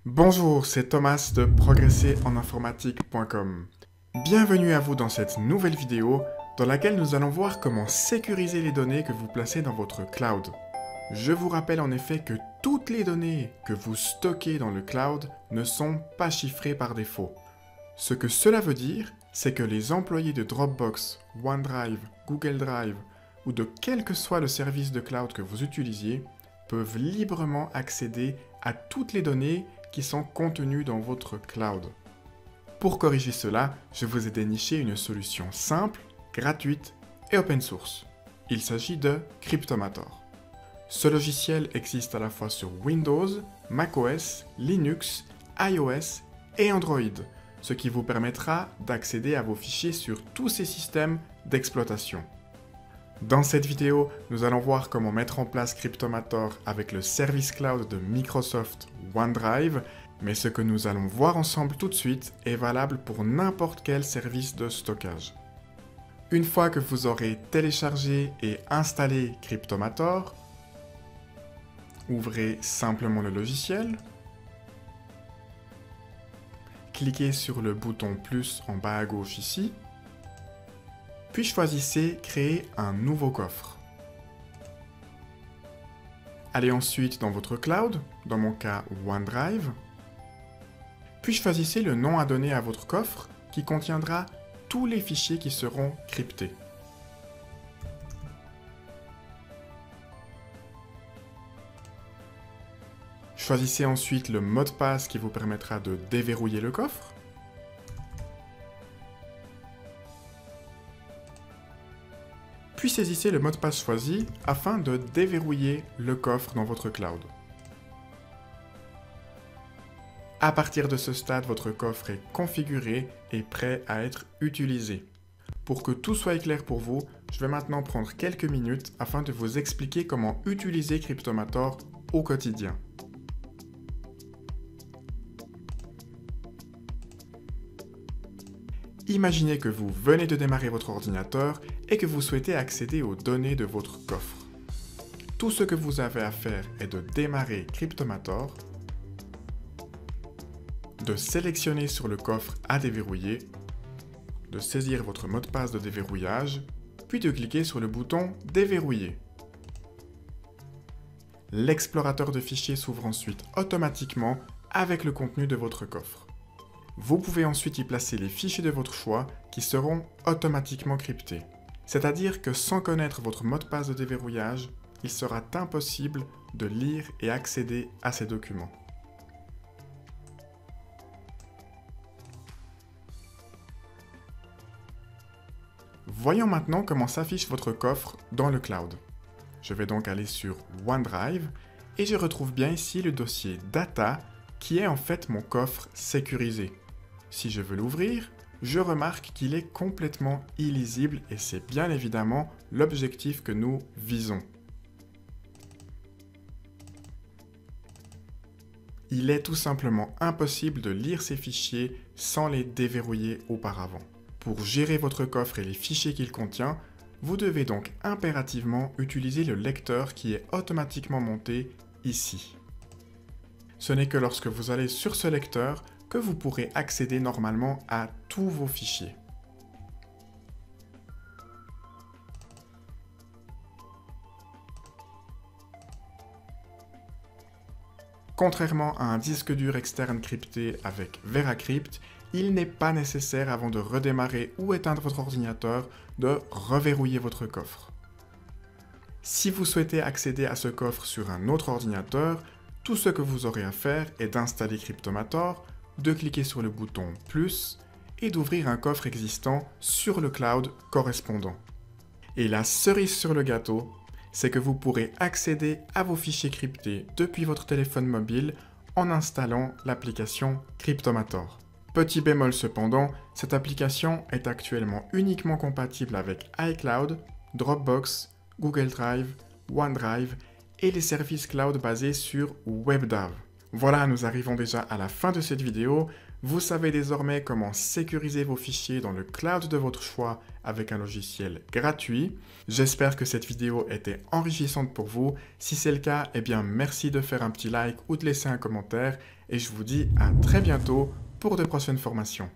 Bonjour, c'est Thomas de progressereninformatique.com. Bienvenue à vous dans cette nouvelle vidéo dans laquelle nous allons voir comment sécuriser les données que vous placez dans votre cloud. Je vous rappelle en effet que toutes les données que vous stockez dans le cloud ne sont pas chiffrées par défaut. Ce que cela veut dire, c'est que les employés de Dropbox, OneDrive, Google Drive ou de quel que soit le service de cloud que vous utilisiez peuvent librement accéder à toutes les données qui sont contenues dans votre cloud. Pour corriger cela, je vous ai déniché une solution simple, gratuite et open source. Il s'agit de Cryptomator. Ce logiciel existe à la fois sur Windows, macOS, Linux, iOS et Android, ce qui vous permettra d'accéder à vos fichiers sur tous ces systèmes d'exploitation. Dans cette vidéo, nous allons voir comment mettre en place Cryptomator avec le service cloud de Microsoft OneDrive, mais ce que nous allons voir ensemble tout de suite est valable pour n'importe quel service de stockage. Une fois que vous aurez téléchargé et installé Cryptomator, ouvrez simplement le logiciel, cliquez sur le bouton plus en bas à gauche ici, puis choisissez « Créer un nouveau coffre ». Allez ensuite dans votre cloud, dans mon cas OneDrive, puis choisissez le nom à donner à votre coffre qui contiendra tous les fichiers qui seront cryptés. Choisissez ensuite le mot de passe qui vous permettra de déverrouiller le coffre. Puis saisissez le mot de passe choisi afin de déverrouiller le coffre dans votre cloud. À partir de ce stade, votre coffre est configuré et prêt à être utilisé. Pour que tout soit clair pour vous, je vais maintenant prendre quelques minutes afin de vous expliquer comment utiliser Cryptomator au quotidien. Imaginez que vous venez de démarrer votre ordinateur et que vous souhaitez accéder aux données de votre coffre. Tout ce que vous avez à faire est de démarrer Cryptomator, de sélectionner sur le coffre à déverrouiller, de saisir votre mot de passe de déverrouillage, puis de cliquer sur le bouton Déverrouiller. L'explorateur de fichiers s'ouvre ensuite automatiquement avec le contenu de votre coffre. Vous pouvez ensuite y placer les fichiers de votre choix qui seront automatiquement cryptés. C'est-à-dire que sans connaître votre mot de passe de déverrouillage, il sera impossible de lire et accéder à ces documents. Voyons maintenant comment s'affiche votre coffre dans le cloud. Je vais donc aller sur OneDrive et je retrouve bien ici le dossier Data qui est en fait mon coffre sécurisé. Si je veux l'ouvrir, je remarque qu'il est complètement illisible et c'est bien évidemment l'objectif que nous visons. Il est tout simplement impossible de lire ces fichiers sans les déverrouiller auparavant. Pour gérer votre coffre et les fichiers qu'il contient, vous devez donc impérativement utiliser le lecteur qui est automatiquement monté ici. Ce n'est que lorsque vous allez sur ce lecteur que vous pourrez accéder normalement à tous vos fichiers. Contrairement à un disque dur externe crypté avec VeraCrypt, il n'est pas nécessaire avant de redémarrer ou éteindre votre ordinateur de reverrouiller votre coffre. Si vous souhaitez accéder à ce coffre sur un autre ordinateur, tout ce que vous aurez à faire est d'installer Cryptomator, de cliquer sur le bouton plus et d'ouvrir un coffre existant sur le cloud correspondant. Et la cerise sur le gâteau, c'est que vous pourrez accéder à vos fichiers cryptés depuis votre téléphone mobile en installant l'application Cryptomator. Petit bémol cependant, cette application est actuellement uniquement compatible avec iCloud, Dropbox, Google Drive, OneDrive et les services cloud basés sur WebDAV. Voilà, nous arrivons déjà à la fin de cette vidéo. Vous savez désormais comment sécuriser vos fichiers dans le cloud de votre choix avec un logiciel gratuit. J'espère que cette vidéo était enrichissante pour vous. Si c'est le cas, eh bien merci de faire un petit like ou de laisser un commentaire et je vous dis à très bientôt pour de prochaines formations.